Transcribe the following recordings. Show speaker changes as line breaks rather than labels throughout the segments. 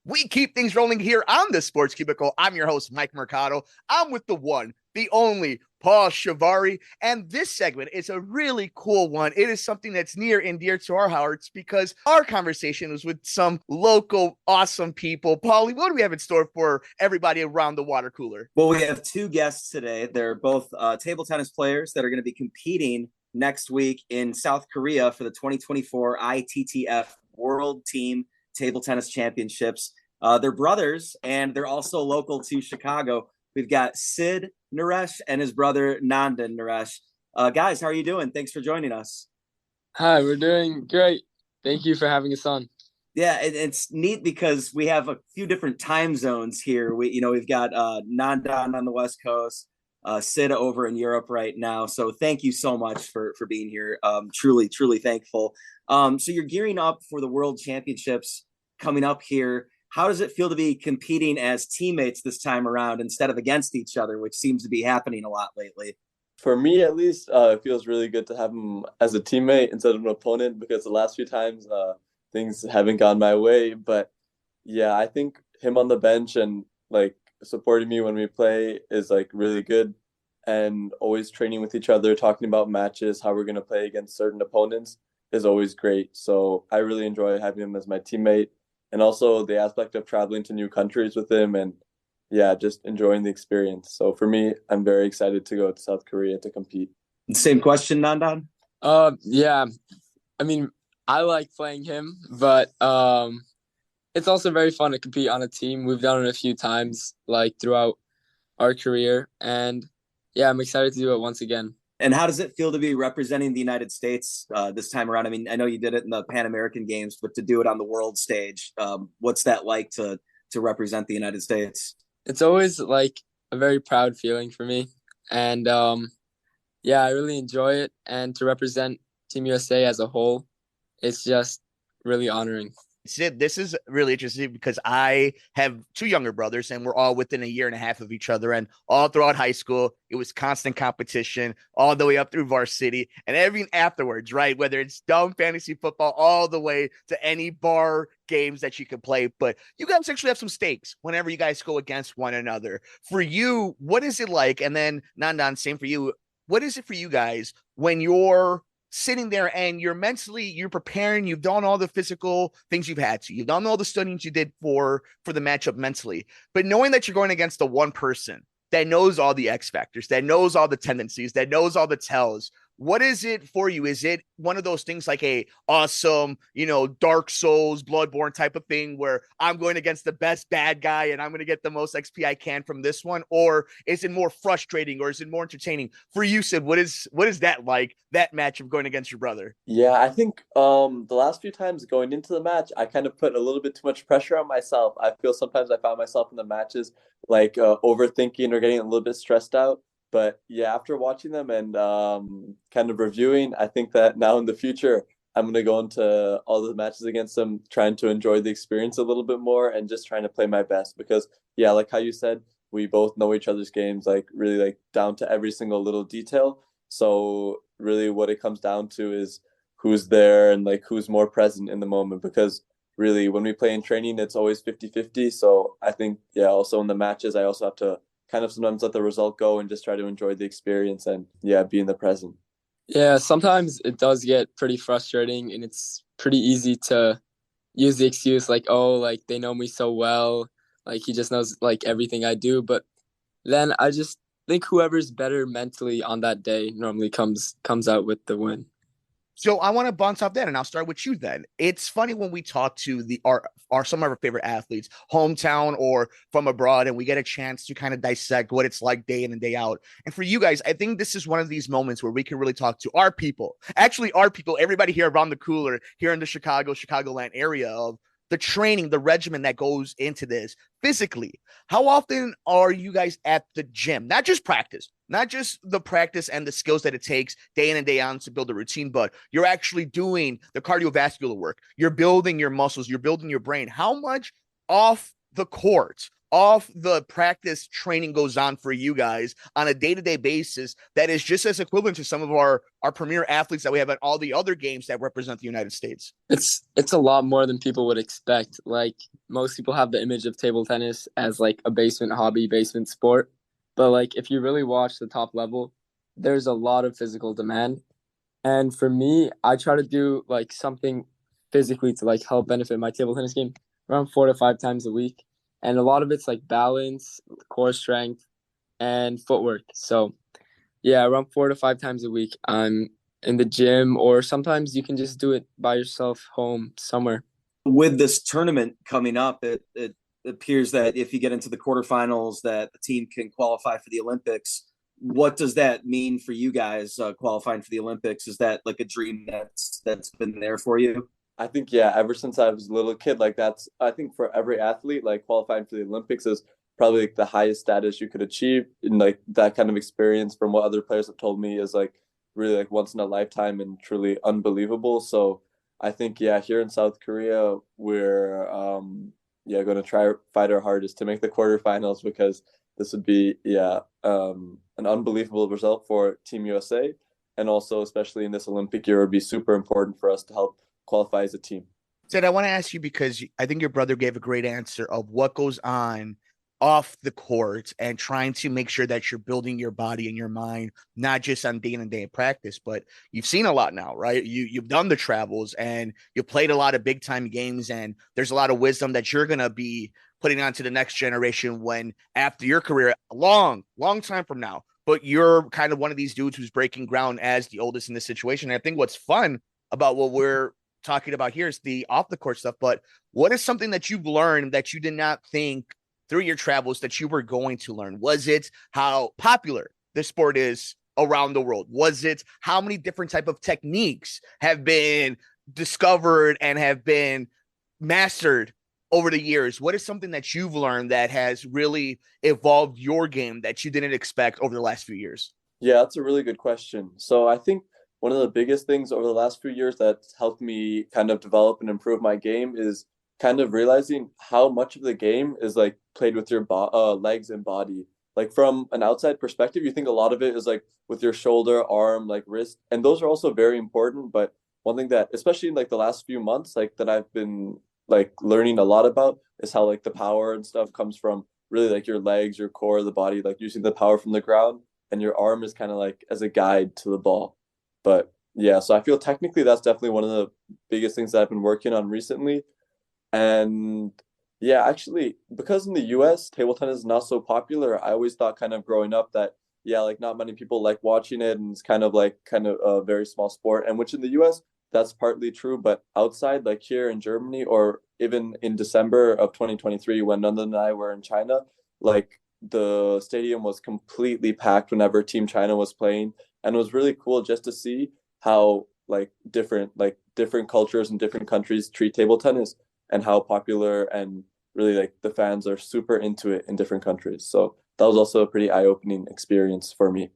We keep things rolling here on the Sports Cubicle. I'm your host, Mike Mercado. I'm with the one, the only, Paul Chivari. And this segment is a really cool one. It is something that's near and dear to our hearts because our conversation was with some local, awesome people. Paulie, what do we have in store for everybody around the water cooler?
Well, we have two guests today. They're both table tennis players that are going to be competing next week in South Korea for the 2024 ITTF World Team Table Tennis Championships. They're brothers, and they're also local to Chicago. We've got Sid Naresh and his brother Nandan Naresh. Guys, how are you doing? Thanks for joining us.
Hi, we're doing great. Thank you for having us on.
Yeah, it's neat because we have a few different time zones here. We've got Nandan on the West Coast, Sid over in Europe right now. So thank you so much for being here. Truly, truly thankful. So you're gearing up for the World Championships coming up here. How does it feel to be competing as teammates this time around instead of against each other, which seems to be happening a lot lately?
For me, at least, it feels really good to have him as a teammate instead of an opponent because the last few times things haven't gone my way. But yeah, I think him on the bench and like supporting me when we play is like really good, and always training with each other, talking about matches, how we're going to play against certain opponents is always great. So I really enjoy having him as my teammate, and also the aspect of traveling to new countries with him and yeah, just enjoying the experience. So for me, I'm very excited to go to South Korea to compete.
Same question, Nandan?
Yeah. I mean, I like playing him, but it's also very fun to compete on a team. We've done it a few times, like throughout our career, and yeah, I'm excited to do it once again.
And how does it feel to be representing the United States this time around? I mean, I know you did it in the Pan American Games, but to do it on the world stage, what's that like to represent the United States?
It's always like a very proud feeling for me, and yeah, I really enjoy it. And to represent Team USA as a whole, it's just really honoring.
Sid, this is really interesting because I have two younger brothers and we're all within a year and a half of each other. And all throughout high school, it was constant competition all the way up through varsity and everything afterwards, right? Whether it's dumb fantasy football, all the way to any bar games that you can play. But you guys actually have some stakes whenever you guys go against one another. For you, what is it like? And then Nandan, same for you. What is it for you guys when you're sitting there and you're preparing, you've done all the physical things you've had to, you've done all the studying you did for the matchup mentally, but knowing that you're going against the one person that knows all the X factors, that knows all the tendencies, that knows all the tells, what is it for you? Is it one of those things like a awesome, Dark Souls, Bloodborne type of thing where I'm going against the best bad guy and I'm going to get the most XP I can from this one? Or is it more frustrating or is it more entertaining? For you, Sid, what is that like, that match of going against your brother?
Yeah, I think the last few times going into the match, I kind of put a little bit too much pressure on myself. I feel sometimes I found myself in the matches like overthinking or getting a little bit stressed out. But yeah, after watching them and kind of reviewing, I think that now in the future, I'm going to go into all the matches against them, trying to enjoy the experience a little bit more and just trying to play my best. Because, yeah, like how you said, we both know each other's games, like really like down to every single little detail. So really what it comes down to is who's there and like who's more present in the moment. Because really when we play in training, it's always 50-50. So I think, yeah, also in the matches, I also have to kind of sometimes let the result go and just try to enjoy the experience and yeah, be in the present.
Yeah, sometimes it does get pretty frustrating and it's pretty easy to use the excuse like, oh, like they know me so well, like he just knows like everything I do. But then I just think whoever's better mentally on that day normally comes out with the win.
So I want to bounce off that, and I'll start with you then. It's funny when we talk to our some of our favorite athletes, hometown or from abroad, and we get a chance to kind of dissect what it's like day in and day out. And for you guys, I think this is one of these moments where we can really talk to our people, everybody here around the cooler, here in the Chicagoland area of the training, the regimen that goes into this physically. How often are you guys at the gym? Not just practice, not just the practice and the skills that it takes day in and day out to build a routine, but you're actually doing the cardiovascular work. You're building your muscles. You're building your brain. How much off the court off the practice training goes on for you guys on a day-to-day basis that is just as equivalent to some of our premier athletes that we have at all the other games that represent the United States?
It's a lot more than people would expect. Like, most people have the image of table tennis as like a basement hobby, basement sport. But like, if you really watch the top level, there's a lot of physical demand. And for me, I try to do like something physically to like help benefit my table tennis game around 4 to 5 times a week. And a lot of it's like balance, core strength, and footwork. So yeah, around 4 to 5 times a week, I'm in the gym, or sometimes you can just do it by yourself home somewhere.
With this tournament coming up, it appears that if you get into the quarterfinals, that the team can qualify for the Olympics. What does that mean for you guys qualifying for the Olympics? Is that like a dream that's been there for you?
I think, yeah, ever since I was a little kid, like that's, I think for every athlete, like qualifying for the Olympics is probably like the highest status you could achieve. And like that kind of experience, from what other players have told me, is like really like once in a lifetime and truly unbelievable. So I think, yeah, here in South Korea, we're, yeah, going to try fight our hardest to make the quarterfinals, because this would be, yeah, an unbelievable result for Team USA. And also, especially in this Olympic year, it would be super important for us to help qualify as a team.
Sid, I want to ask you, because I think your brother gave a great answer of what goes on off the court and trying to make sure that you're building your body and your mind, not just on day-to-day practice, but you've seen a lot now, right? You've done the travels and you played a lot of big time games, and there's a lot of wisdom that you're going to be putting on to the next generation when after your career, long time from now, but you're kind of one of these dudes who's breaking ground as the oldest in this situation. And I think what's fun about what we're talking about here is the off the court stuff, but what is something that you've learned that you did not think through your travels that you were going to learn? Was it how popular this sport is around the world? Was it how many different type of techniques have been discovered and have been mastered over the years? What is something that you've learned that has really evolved your game that you didn't expect over the last few years?
Yeah, that's a really good question. So I think one of the biggest things over the last few years that's helped me kind of develop and improve my game is kind of realizing how much of the game is like played with your legs and body. Like from an outside perspective, you think a lot of it is like with your shoulder, arm, like wrist, and those are also very important. But one thing that, especially in like the last few months, like that I've been like learning a lot about is how like the power and stuff comes from really like your legs, your core, the body, like using the power from the ground, and your arm is kind of like as a guide to the ball. But yeah, so I feel technically that's definitely one of the biggest things that I've been working on recently. And yeah, actually, because in the US, table tennis is not so popular, I always thought kind of growing up that, yeah, like not many people like watching it, and it's kind of a very small sport. And which in the US, that's partly true. But outside, like here in Germany, or even in December of 2023, when Nandan and I were in China, like the stadium was completely packed whenever Team China was playing. And it was really cool just to see how like different cultures and different countries treat table tennis, and how popular and really like the fans are super into it in different countries. So that was also a pretty eye-opening experience for me.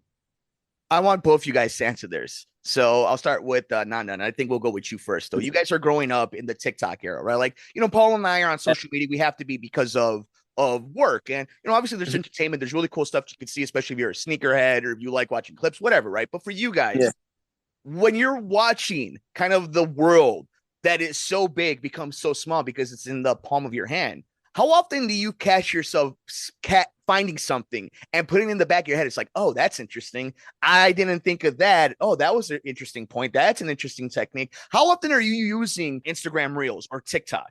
I want both you guys to answer theirs. So I'll start with Nandan. I think we'll go with you first. So you guys are growing up in the TikTok era, right? Like, Paul and I are on social media. We have to be because of work. And, obviously there's entertainment. There's really cool stuff you can see, especially if you're a sneakerhead or if you like watching clips, whatever, right? But for you guys, when you're watching kind of the world that is so big becomes so small because it's in the palm of your hand, how often do you catch yourself finding something and putting it in the back of your head? It's like, oh, that's interesting. I didn't think of that. Oh, that was an interesting point. That's an interesting technique. How often are you using Instagram Reels or TikTok?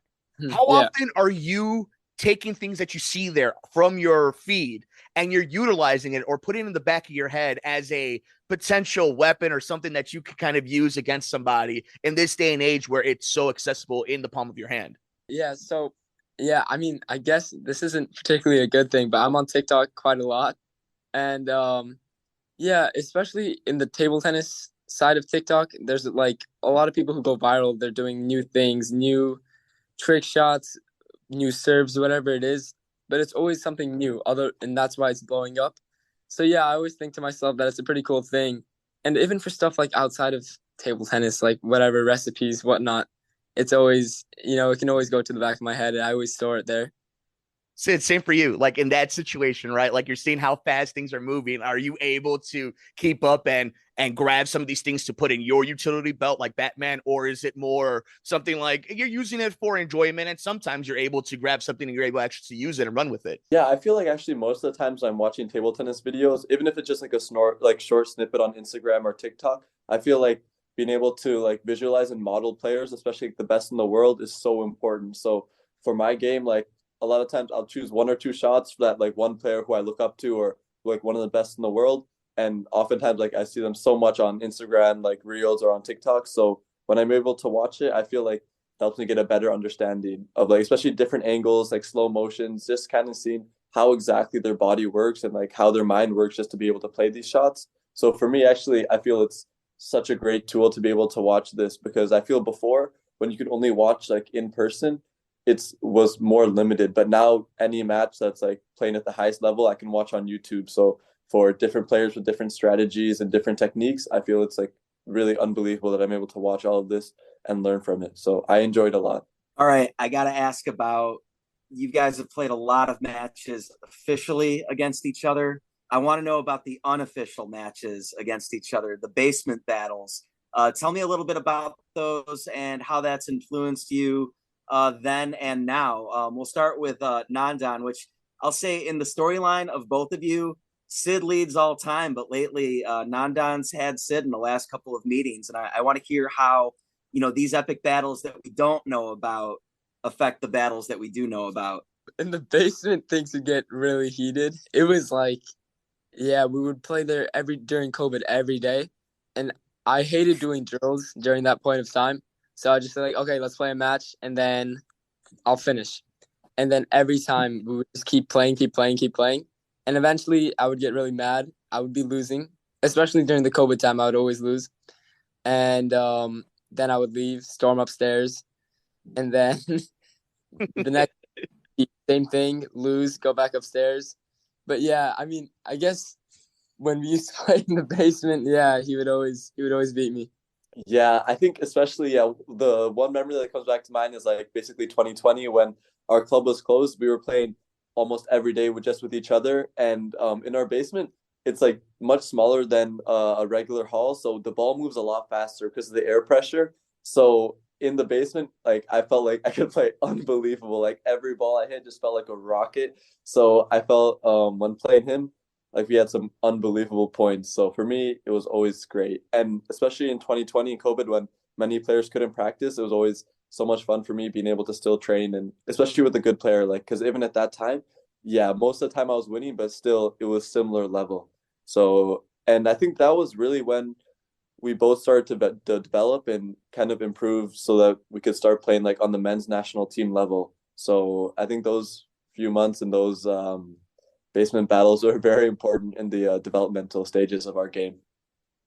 How often are you taking things that you see there from your feed and you're utilizing it or putting it in the back of your head as a potential weapon or something that you could kind of use against somebody in this day and age where it's so accessible in the palm of your hand?
Yeah. So, yeah, I mean, I guess this isn't particularly a good thing, but I'm on TikTok quite a lot. And yeah, especially in the table tennis side of TikTok, there's like a lot of people who go viral. They're doing new things, new trick shots, new serves, whatever it is, but it's always something new, and that's why it's blowing up. So yeah, I always think to myself that it's a pretty cool thing. And even for stuff like outside of table tennis, like whatever recipes, whatnot, it's always, it can always go to the back of my head, and I always store it there.
Sid, same for you. Like in that situation, right? Like you're seeing how fast things are moving. Are you able to keep up and grab some of these things to put in your utility belt like Batman? Or is it more something like you're using it for enjoyment and sometimes you're able to grab something and you're able actually to use it and run with it?
Yeah, I feel like actually most of the times I'm watching table tennis videos, even if it's just like a short snippet on Instagram or TikTok, I feel like being able to like visualize and model players, especially like, the best in the world, is so important. So for my game, like a lot of times I'll choose one or two shots for that like one player who I look up to or like one of the best in the world. And oftentimes like I see them so much on Instagram, like Reels or on TikTok. So when I'm able to watch it, I feel like helps me get a better understanding of like especially different angles, like slow motions, just kind of seeing how exactly their body works and like how their mind works just to be able to play these shots. So for me, actually, I feel it's such a great tool to be able to watch this because I feel before when you could only watch like in person, it's was more limited. But now any match that's like playing at the highest level, I can watch on YouTube. So for different players with different strategies and different techniques, I feel it's like really unbelievable that I'm able to watch all of this and learn from it. So I enjoyed a lot.
All right, I got to ask about, you guys have played a lot of matches officially against each other. I want to know about the unofficial matches against each other, the basement battles. Tell me a little bit about those and how that's influenced you then and now. We'll start with Nandan, which I'll say in the storyline of both of you, Sid leads all time, but lately Nandan's had Sid in the last couple of meetings. And I want to hear how, these epic battles that we don't know about affect the battles that we do know about.
In the basement, things would get really heated. It was like, yeah, we would play there during COVID every day. And I hated doing drills during that point of time. So I just say like, okay, let's play a match and then I'll finish. And then every time we would just keep playing. And eventually I would get really mad. I would be losing, especially during the COVID time. I would always lose. And then I would leave, storm upstairs. And then the next same thing, lose, go back upstairs. But yeah, I mean, I guess when we used to play in the basement, yeah, he would always beat me.
Yeah, I think especially the one memory that comes back to mind is like basically 2020 when our club was closed. We were playing almost every day with each other, and in our basement, it's like much smaller than a regular hall, so the ball moves a lot faster because of the air pressure. So in the basement, like I felt like I could play unbelievable. Like every ball I hit just felt like a rocket. So I felt when playing him, like we had some unbelievable points. So for me, it was always great. And especially in 2020 and COVID when many players couldn't practice, it was always so much fun for me being able to still train and especially with a good player. Like, because even at that time, yeah, most of the time I was winning, but still it was similar level. So, and I think that was really when we both started to develop and kind of improve so that we could start playing like on the men's national team level. So I think those few months and those basement battles are very important in the developmental stages of our game.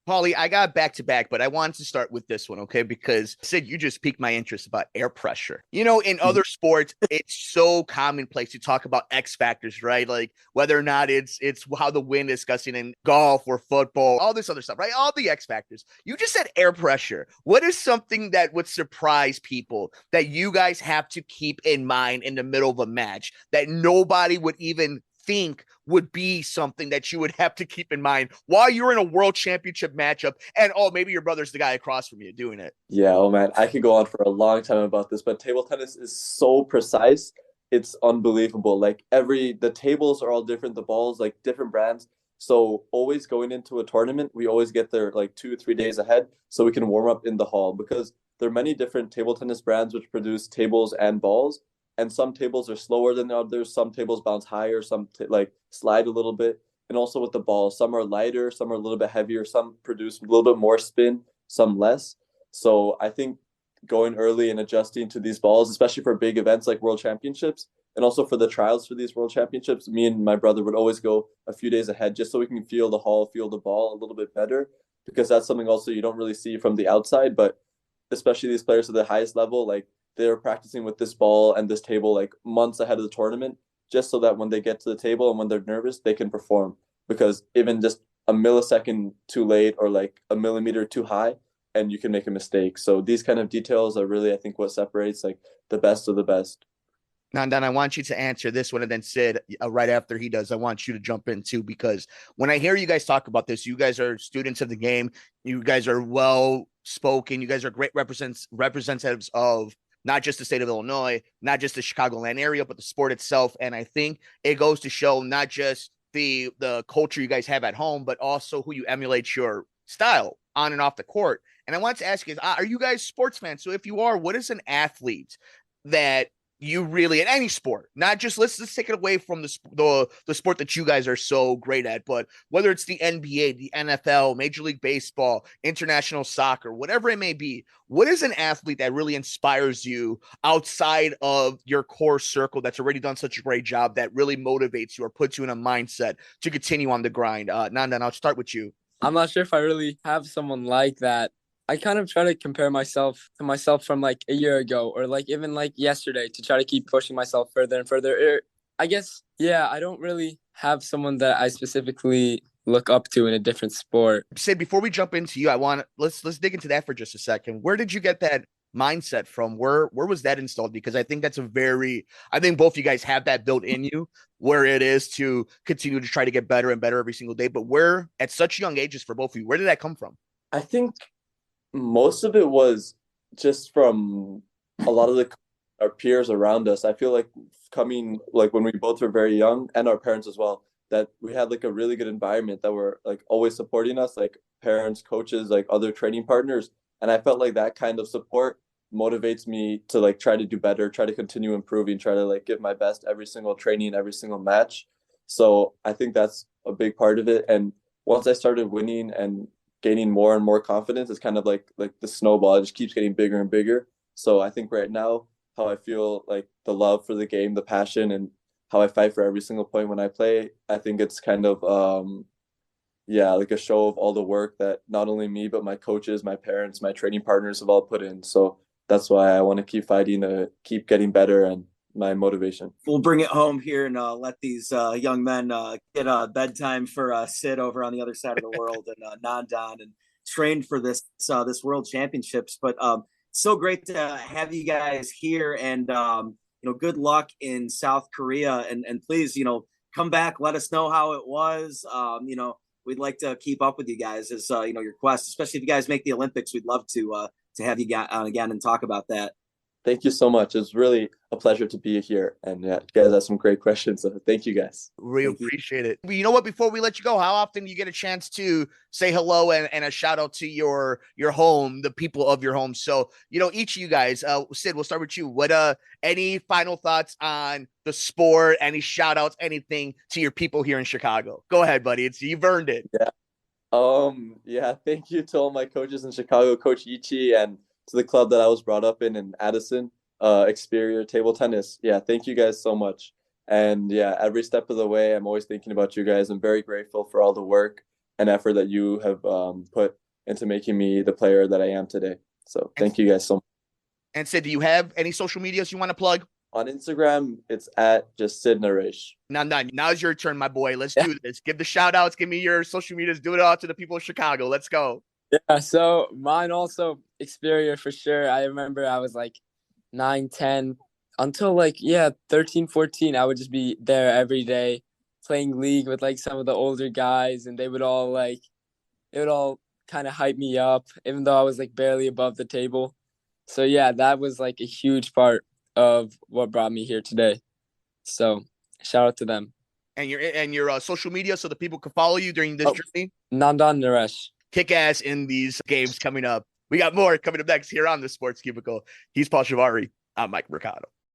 Paulie, I got back to back, but I wanted to start with this one, okay? Because Sid, you just piqued my interest about air pressure. In other sports, it's so commonplace to talk about X factors, right? Like whether or not it's how the wind is gusting in golf or football, all this other stuff, right? All the X factors. You just said air pressure. What is something that would surprise people that you guys have to keep in mind in the middle of a match that nobody would even think would be something that you would have to keep in mind while you're in a world championship matchup and maybe your brother's the guy across from you doing it?
Yeah, oh man, I could go on for a long time about this, but table tennis is so precise. It's unbelievable. Like the tables are all different, the balls like different brands. So always going into a tournament, we always get there like 2 or 3 days ahead so we can warm up in the hall because there are many different table tennis brands which produce tables and balls. And some tables are slower than others. Some tables bounce higher. Some like slide a little bit. And also with the ball, some are lighter, some are a little bit heavier. Some produce a little bit more spin, some less. So I think going early and adjusting to these balls, especially for big events like World Championships, and also for the trials for these World Championships, me and my brother would always go a few days ahead just so we can feel the hall, feel the ball a little bit better, because that's something also you don't really see from the outside. But especially these players at the highest level, like they're practicing with this ball and this table like months ahead of the tournament, just so that when they get to the table and when they're nervous, they can perform. Because even just a millisecond too late or like a millimeter too high, and you can make a mistake. So these kind of details are really, I think, what separates like the best of the best.
Nandan, I want you to answer this one, and then Sid, right after he does, I want you to jump in too, because when I hear you guys talk about this, you guys are students of the game. You guys are well spoken. You guys are great representatives of not just the state of Illinois, not just the Chicagoland area, but the sport itself. And I think it goes to show not just the culture you guys have at home, but also who you emulate your style on and off the court. And I want to ask you, are you guys sports fans? So if you are, what is an athlete that you really, in any sport, not just, let's take it away from the sport that you guys are so great at, but whether it's the NBA, the NFL, Major League Baseball, international soccer, whatever it may be, what is an athlete that really inspires you outside of your core circle that's already done such a great job, that really motivates you or puts you in a mindset to continue on the grind? Nandan, I'll start with you.
I'm not sure if I really have someone like that. I kind of try to compare myself to myself from like a year ago, or like even like yesterday, to try to keep pushing myself further and further. I guess, yeah, I don't really have someone that I specifically look up to in a different sport.
Sid, before we jump into you, let's dig into that for just a second. Where did you get that mindset from? Where was that installed? Because I think I think both you guys have that built in you, where it is to continue to try to get better and better every single day. But where, at such young ages for both of you, where did that come from?
I think most of it was just from a lot of our peers around us. I feel like coming, like when we both were very young, and our parents as well, that we had like a really good environment that were like always supporting us, like parents, coaches, like other training partners. And I felt like that kind of support motivates me to like try to do better, try to continue improving, try to like give my best every single training, every single match. So I think that's a big part of it. And once I started winning and gaining more and more confidence, it's kind of like the snowball. It just keeps getting bigger and bigger. So I think right now, how I feel, like the love for the game, the passion, and how I fight for every single point when I play, I think it's kind of like a show of all the work that not only me, but my coaches, my parents, my training partners have all put in. So that's why I want to keep fighting to keep getting better, and my motivation.
We'll bring it home here and let these young men get bedtime for Sid over on the other side of the world, and Nandan, and train for this World Championships. But so great to have you guys here, and good luck in South Korea, and please come back, let us know how it was. We'd like to keep up with you guys as your quest, especially if you guys make the Olympics. We'd love to have you on again and talk about that.
Thank you so much. It's really a pleasure to be here. And yeah, you guys have some great questions. So thank you guys.
Really appreciate it. You know what? Before we let you go, how often do you get a chance to say hello and a shout out to your home, the people of your home? So, each of you guys, Sid, we'll start with you. What, any final thoughts on the sport, any shout outs, anything to your people here in Chicago? Go ahead, buddy. You've earned it.
Yeah. Thank you to all my coaches in Chicago, Coach Ichi, and to the club that I was brought up in Addison, Experior Table Tennis. Yeah, thank you guys so much. And yeah, every step of the way, I'm always thinking about you guys. I'm very grateful for all the work and effort that you have put into making me the player that I am today. So thank you guys so much.
And Sid, do you have any social medias you want to plug?
On Instagram, it's at just Sid Naresh.
Now's your turn, my boy. Let's do this. Give the shout outs. Give me your social medias. Do it all to the people of Chicago. Let's go.
Yeah, so mine also Experior for sure. I remember I was like 9, 10 until 13, 14. I would just be there every day playing league with like some of the older guys, and they would all kind of hype me up, even though I was like barely above the table. So yeah, that was like a huge part of what brought me here today. So shout out to them.
And your social media, so the people can follow you during this journey.
Nandan Naresh.
Kick ass in these games coming up. We got more coming up next here on the Sports Cubicle. He's Paul Chivari. I'm Mike Mercado.